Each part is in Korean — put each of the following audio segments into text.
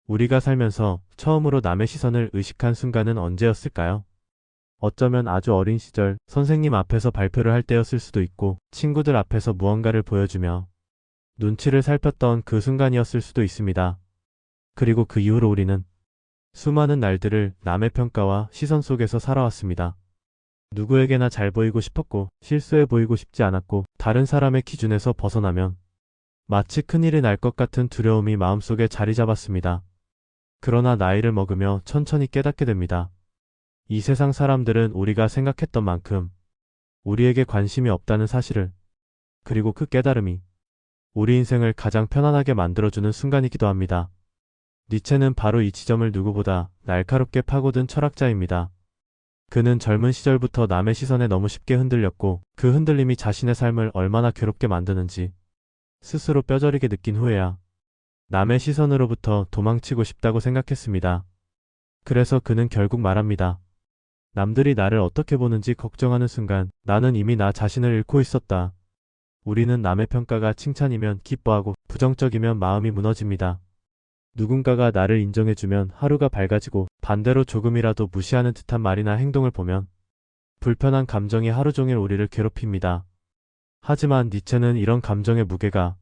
우리가 살면서 처음으로 남의 시선을 의식한 순간은 언제였을까요? 어쩌면 아주 어린 시절 선생님 앞에서 발표를 할 때였을 수도 있고 친구들 앞에서 무언가를 보여주며 눈치를 살폈던 그 순간이었을 수도 있습니다. 그리고 그 이후로 우리는 수많은 날들을 남의 평가와 시선 속에서 살아왔습니다. 누구에게나 잘 보이고 싶었고 실수해 보이고 싶지 않았고 다른 사람의 기준에서 벗어나면 마치 큰일이 날 것 같은 두려움이 마음속에 자리 잡았습니다. 그러나 나이를 먹으며 천천히 깨닫게 됩니다. 이 세상 사람들은 우리가 생각했던 만큼 우리에게 관심이 없다는 사실을, 그리고 그 깨달음이 우리 인생을 가장 편안하게 만들어주는 순간이기도 합니다. 니체는 바로 이 지점을 누구보다 날카롭게 파고든 철학자입니다. 그는 젊은 시절부터 남의 시선에 너무 쉽게 흔들렸고 그 흔들림이 자신의 삶을 얼마나 괴롭게 만드는지 스스로 뼈저리게 느낀 후에야 남의 시선으로부터 도망치고 싶다고 생각했습니다. 그래서 그는 결국 말합니다. 남들이 나를 어떻게 보는지 걱정하는 순간 나는 이미 나 자신을 잃고 있었다. 우리는 남의 평가가 칭찬이면 기뻐하고 부정적이면 마음이 무너집니다. 누군가가 나를 인정해주면 하루가 밝아지고 반대로 조금이라도 무시하는 듯한 말이나 행동을 보면 불편한 감정이 하루 종일 우리를 괴롭힙니다. 하지만 니체는 이런 감정의 무게가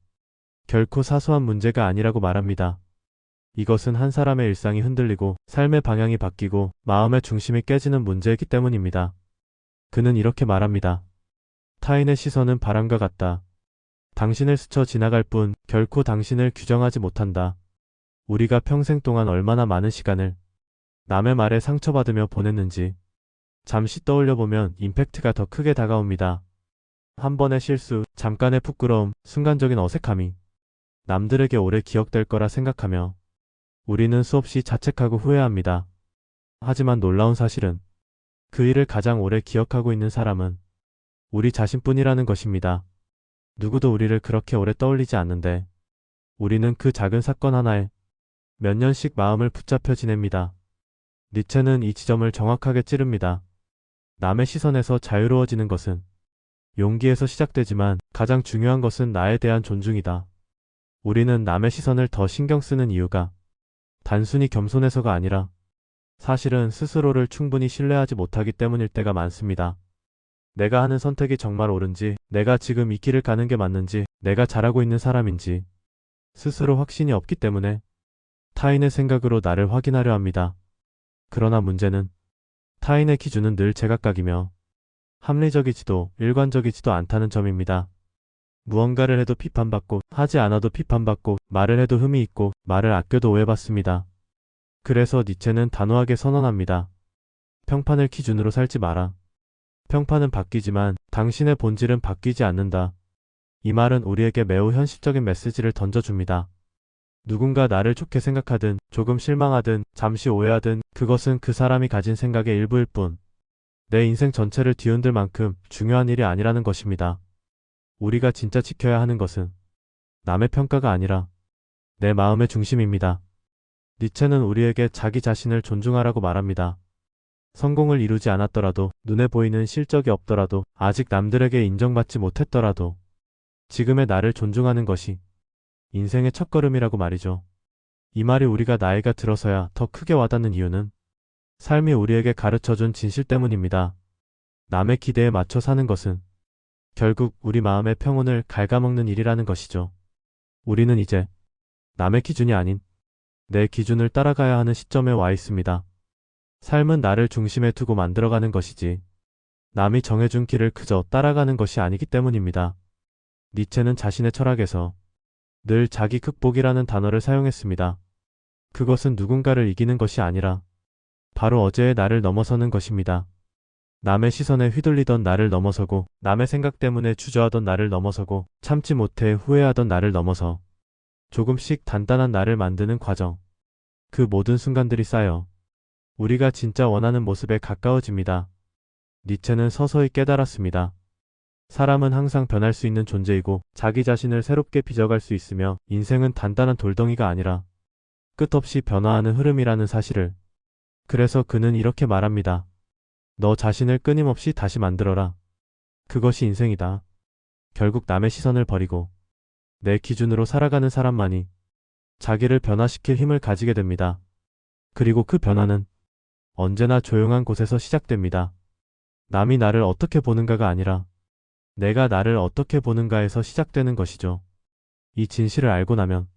결코 사소한 문제가 아니라고 말합니다. 이것은 한 사람의 일상이 흔들리고 삶의 방향이 바뀌고 마음의 중심이 깨지는 문제이기 때문입니다. 그는 이렇게 말합니다. 타인의 시선은 바람과 같다. 당신을 스쳐 지나갈 뿐 결코 당신을 규정하지 못한다. 우리가 평생 동안 얼마나 많은 시간을 남의 말에 상처받으며 보냈는지 잠시 떠올려보면 임팩트가 더 크게 다가옵니다. 한 번의 실수, 잠깐의 부끄러움, 순간적인 어색함이 남들에게 오래 기억될 거라 생각하며 우리는 수없이 자책하고 후회합니다. 하지만 놀라운 사실은 그 일을 가장 오래 기억하고 있는 사람은 우리 자신뿐이라는 것입니다. 누구도 우리를 그렇게 오래 떠올리지 않는데 우리는 그 작은 사건 하나에 몇 년씩 마음을 붙잡혀 지냅니다. 니체는 이 지점을 정확하게 찌릅니다. 남의 시선에서 자유로워지는 것은 용기에서 시작되지만 가장 중요한 것은 나에 대한 존중이다. 우리는 남의 시선을 더 신경 쓰는 이유가 단순히 겸손해서가 아니라 사실은 스스로를 충분히 신뢰하지 못하기 때문일 때가 많습니다. 내가 하는 선택이 정말 옳은지, 내가 지금 이 길을 가는 게 맞는지, 내가 잘하고 있는 사람인지 스스로 확신이 없기 때문에 타인의 생각으로 나를 확인하려 합니다. 그러나 문제는 타인의 기준은 늘 제각각이며 합리적이지도 일관적이지도 않다는 점입니다. 무언가를 해도 비판받고 하지 않아도 비판받고 말을 해도 흠이 있고 말을 아껴도 오해받습니다. 그래서 니체는 단호하게 선언합니다. 평판을 기준으로 살지 마라. 평판은 바뀌지만 당신의 본질은 바뀌지 않는다. 이 말은 우리에게 매우 현실적인 메시지를 던져줍니다. 누군가 나를 좋게 생각하든 조금 실망하든 잠시 오해하든 그것은 그 사람이 가진 생각의 일부일 뿐 내 인생 전체를 뒤흔들 만큼 중요한 일이 아니라는 것입니다. 우리가 진짜 지켜야 하는 것은 남의 평가가 아니라 내 마음의 중심입니다. 니체는 우리에게 자기 자신을 존중하라고 말합니다. 성공을 이루지 않았더라도 눈에 보이는 실적이 없더라도 아직 남들에게 인정받지 못했더라도 지금의 나를 존중하는 것이 인생의 첫걸음이라고 말이죠. 이 말이 우리가 나이가 들어서야 더 크게 와닿는 이유는 삶이 우리에게 가르쳐준 진실 때문입니다. 남의 기대에 맞춰 사는 것은 결국 우리 마음의 평온을 갉아먹는 일이라는 것이죠. 우리는 이제 남의 기준이 아닌 내 기준을 따라가야 하는 시점에 와 있습니다. 삶은 나를 중심에 두고 만들어가는 것이지 남이 정해준 길을 그저 따라가는 것이 아니기 때문입니다. 니체는 자신의 철학에서 늘 자기 극복이라는 단어를 사용했습니다. 그것은 누군가를 이기는 것이 아니라 바로 어제의 나를 넘어서는 것입니다. 남의 시선에 휘둘리던 나를 넘어서고 남의 생각 때문에 주저하던 나를 넘어서고 참지 못해 후회하던 나를 넘어서 조금씩 단단한 나를 만드는 과정. 그 모든 순간들이 쌓여 우리가 진짜 원하는 모습에 가까워집니다. 니체는 서서히 깨달았습니다. 사람은 항상 변할 수 있는 존재이고 자기 자신을 새롭게 빚어갈 수 있으며 인생은 단단한 돌덩이가 아니라 끝없이 변화하는 흐름이라는 사실을. 그래서 그는 이렇게 말합니다. 너 자신을 끊임없이 다시 만들어라. 그것이 인생이다. 결국 남의 시선을 버리고 내 기준으로 살아가는 사람만이 자기를 변화시킬 힘을 가지게 됩니다. 그리고 그 변화는 언제나 조용한 곳에서 시작됩니다. 남이 나를 어떻게 보는가가 아니라 내가 나를 어떻게 보는가에서 시작되는 것이죠. 이 진실을 알고 나면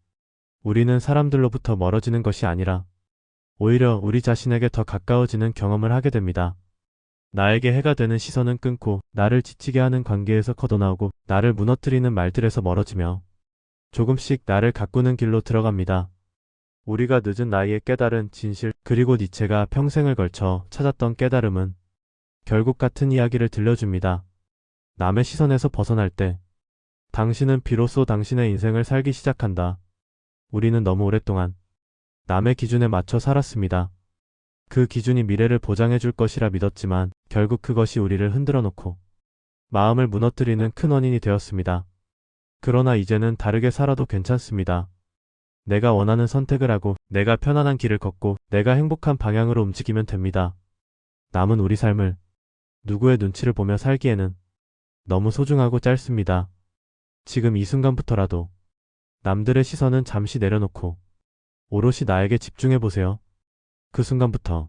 우리는 사람들로부터 멀어지는 것이 아니라 오히려 우리 자신에게 더 가까워지는 경험을 하게 됩니다. 나에게 해가 되는 시선은 끊고 나를 지치게 하는 관계에서 커져나오고 나를 무너뜨리는 말들에서 멀어지며 조금씩 나를 가꾸는 길로 들어갑니다. 우리가 늦은 나이에 깨달은 진실, 그리고 니체가 평생을 걸쳐 찾았던 깨달음은 결국 같은 이야기를 들려줍니다. 남의 시선에서 벗어날 때 당신은 비로소 당신의 인생을 살기 시작한다. 우리는 너무 오랫동안 남의 기준에 맞춰 살았습니다. 그 기준이 미래를 보장해 줄 것이라 믿었지만 결국 그것이 우리를 흔들어 놓고 마음을 무너뜨리는 큰 원인이 되었습니다. 그러나 이제는 다르게 살아도 괜찮습니다. 내가 원하는 선택을 하고 내가 편안한 길을 걷고 내가 행복한 방향으로 움직이면 됩니다. 남은 우리 삶을 누구의 눈치를 보며 살기에는 너무 소중하고 짧습니다. 지금 이 순간부터라도 남들의 시선은 잠시 내려놓고 오롯이 나에게 집중해 보세요. 그 순간부터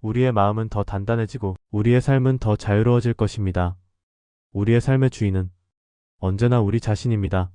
우리의 마음은 더 단단해지고 우리의 삶은 더 자유로워질 것입니다. 우리의 삶의 주인은 언제나 우리 자신입니다.